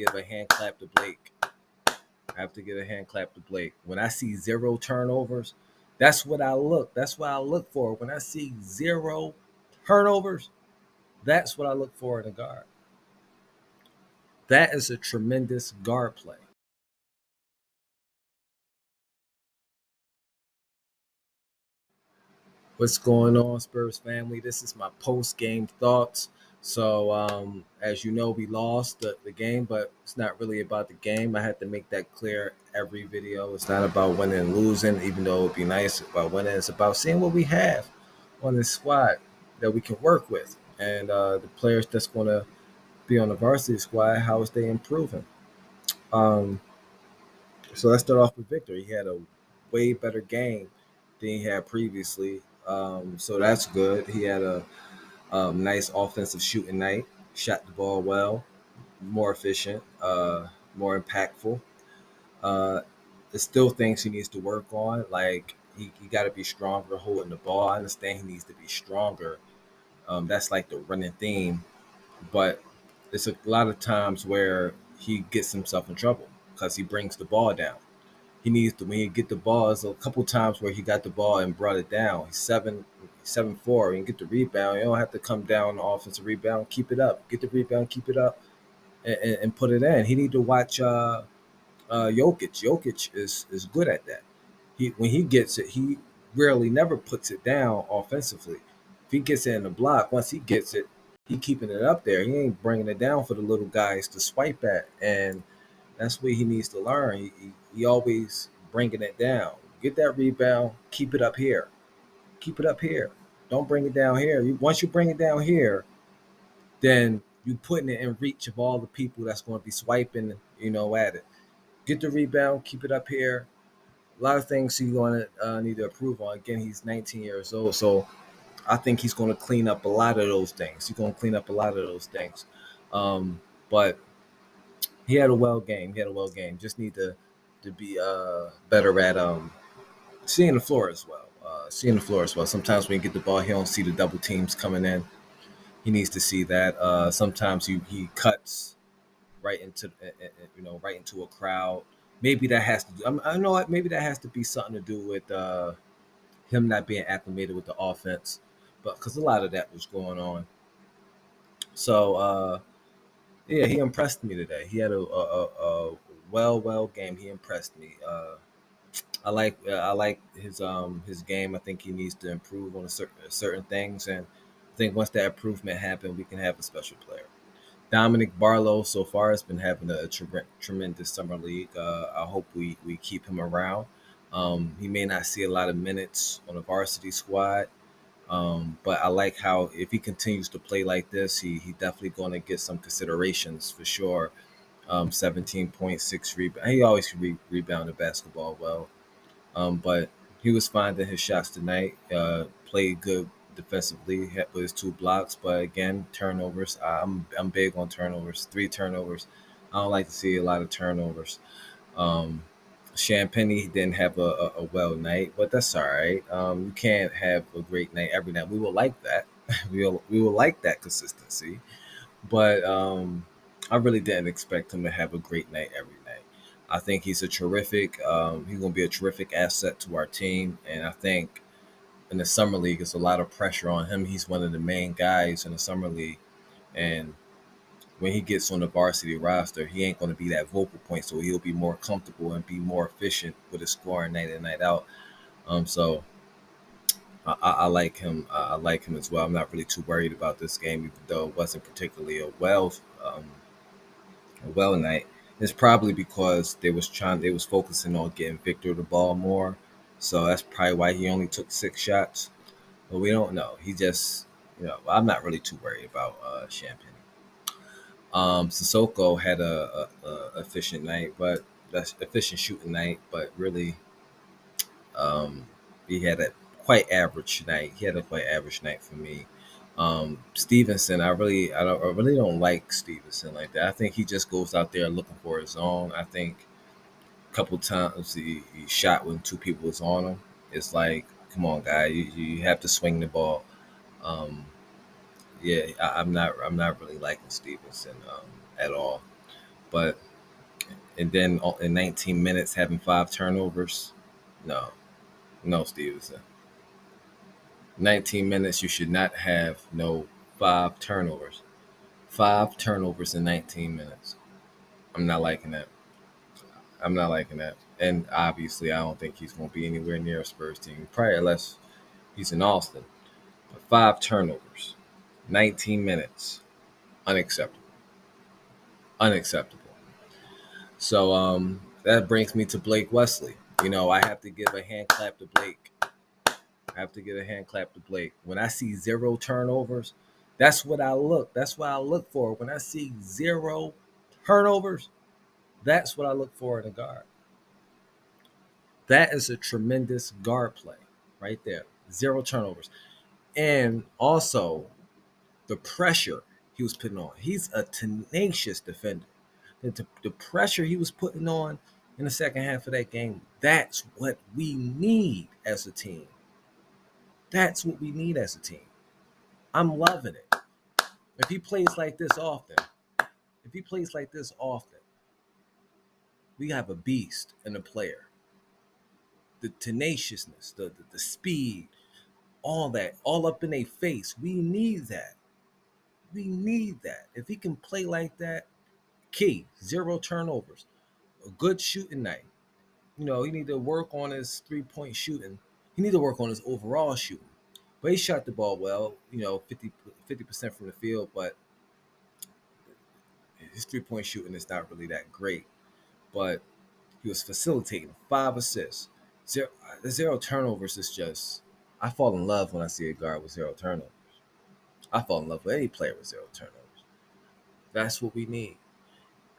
give a hand clap to Blake. I have to give a hand clap to Blake. When I see 0 turnovers, that's what I look. That's what I look for. When I see 0 turnovers, that's what I look for in a guard. That is a tremendous guard play. What's going on, Spurs family? This is my post-game thoughts. So, as you know, we lost the game, but it's not really about the game. I had to make that clear every video. It's not about winning and losing, even though it'd be nice about winning. It's about seeing what we have on this squad that we can work with, and the players that's going to be on the varsity squad. How is they improving? Um, so let's start off with Victor. He had a way better game than he had previously. So that's good. He had a nice offensive shooting night. Shot the ball well, more efficient, more impactful. Uh, there's still things he needs to work on. Like he got to be stronger holding the ball. I understand he needs to be stronger. That's like the running theme. But it's a lot of times where he gets himself in trouble because he brings the ball down. He needs to when he get the ball. There's a couple times where he got the ball and brought it down. He's 7'4". You get the rebound. You don't have to come down on the offensive rebound. Keep it up. Get the rebound. Keep it up, and put it in. He need to watch Jokic. Jokic is good at that. When he gets it, he rarely never puts it down offensively. If he gets it in the block, once he gets it, he keeping it up there. He ain't bringing it down for the little guys to swipe at, and that's what he needs to learn. He always bringing it down. Get that rebound. Keep it up here. Keep it up here. Don't bring it down here. Once you bring it down here, then you putting it in reach of all the people that's going to be swiping, at it. Get the rebound. Keep it up here. A lot of things he's going to need to improve on. Again, he's 19 years old, so I think he's going to clean up a lot of those things. He's going to clean up a lot of those things. But he had a well game. He had a well game. Just need to be better at seeing the floor as well. Seeing the floor as well. Sometimes when you get the ball, he don't see the double teams coming in. He needs to see that. Sometimes he cuts right into right into a crowd. Maybe that has to do. I know maybe that has to be something to do with him not being acclimated with the offense, but because a lot of that was going on. So yeah, he impressed me today. He had a well game. He impressed me. I like his game. I think he needs to improve on certain things, and I think once that improvement happens, we can have a special player. Dominic Barlow so far has been having a tremendous summer league. I hope we keep him around. He may not see a lot of minutes on a varsity squad, but I like how if he continues to play like this, he definitely going to get some considerations for sure. 17.6 rebound. He always rebounded basketball well. But he was finding his shots tonight. Played good defensively with his 2 blocks, but again, turnovers. I'm big on turnovers. 3 turnovers. I don't like to see a lot of turnovers. Um, Champagne didn't have a well night, but that's all right. You can't have a great night every night. We will like that. We will like that consistency, but I really didn't expect him to have a great night every night. I think he's a terrific. He's going to be a terrific asset to our team, and I think in the summer league, there's a lot of pressure on him. He's one of the main guys in the summer league, and when he gets on the varsity roster, he ain't going to be that vocal point, so he'll be more comfortable and be more efficient with his scoring night in night out. So I like him. I like him as well. I'm not really too worried about this game, even though it wasn't particularly a well night. It's probably because they was focusing on getting Victor the ball more. So that's probably why he only took 6 shots. But we don't know. He just I'm not really too worried about Champagne. Sissoko had a efficient night, but that's efficient shooting night, but really he had a quite average night. He had a quite average night for me. Stevenson, I really don't like Stevenson like that. I think he just goes out there looking for his own. I think a couple times he shot when 2 people was on him. It's like, come on, guy, you have to swing the ball. Um, yeah, I'm not really liking Stevenson at all. But and then in 19 minutes having 5 turnovers, no, no, Stevenson. 19 minutes, you should not have no 5 turnovers. 5 turnovers in 19 minutes. I'm not liking that. I'm not liking that. And obviously, I don't think he's going to be anywhere near a Spurs team, probably unless he's in Austin. But 5 turnovers, 19 minutes, unacceptable. Unacceptable. So that brings me to Blake Wesley. I have to give a hand clap to Blake. I have to give a hand clap to Blake. When I see 0 turnovers, that's what I look. That's what I look for. When I see 0 turnovers, that's what I look for in a guard. That is a tremendous guard play right there. 0 turnovers. And also the pressure he was putting on. He's a tenacious defender. The pressure he was putting on in the second half of that game, that's what we need as a team. That's what we need as a team. I'm loving it. If he plays like this often, we have a beast in a player. The tenaciousness, the speed, all that, all up in their face. We need that. We need that. If he can play like that, key, 0 turnovers, a good shooting night. He need to work on his 3-point shooting. He need to work on his overall shooting. But he shot the ball well, 50% from the field, but his 3-point shooting is not really that great. But he was facilitating 5 assists. The 0 turnovers is just, I fall in love when I see a guard with 0 turnovers. I fall in love with any player with 0 turnovers. That's what we need.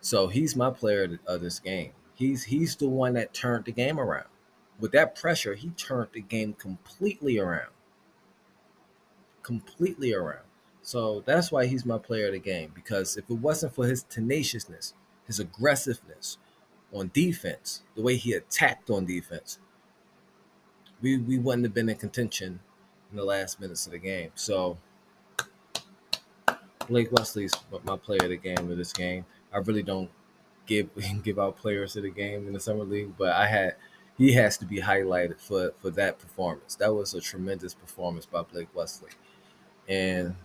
So he's my player of this game. He's the one that turned the game around. With that pressure, he turned the game completely around. Completely around. So that's why he's my player of the game. Because if it wasn't for his tenaciousness, his aggressiveness on defense, the way he attacked on defense, we wouldn't have been in contention in the last minutes of the game. So Blake Wesley's my player of the game of this game. I really don't give give out players of the game in the summer league, but he has to be highlighted for that performance. That was a tremendous performance by Blake Wesley, and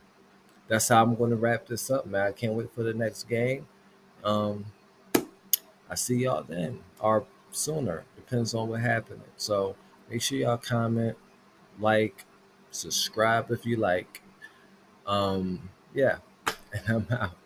that's how I'm going to wrap this up, man. I can't wait for the next game. Um, I see y'all then, or sooner, depends on what happens. So make sure y'all comment, like, subscribe if you like. Yeah, and I'm out.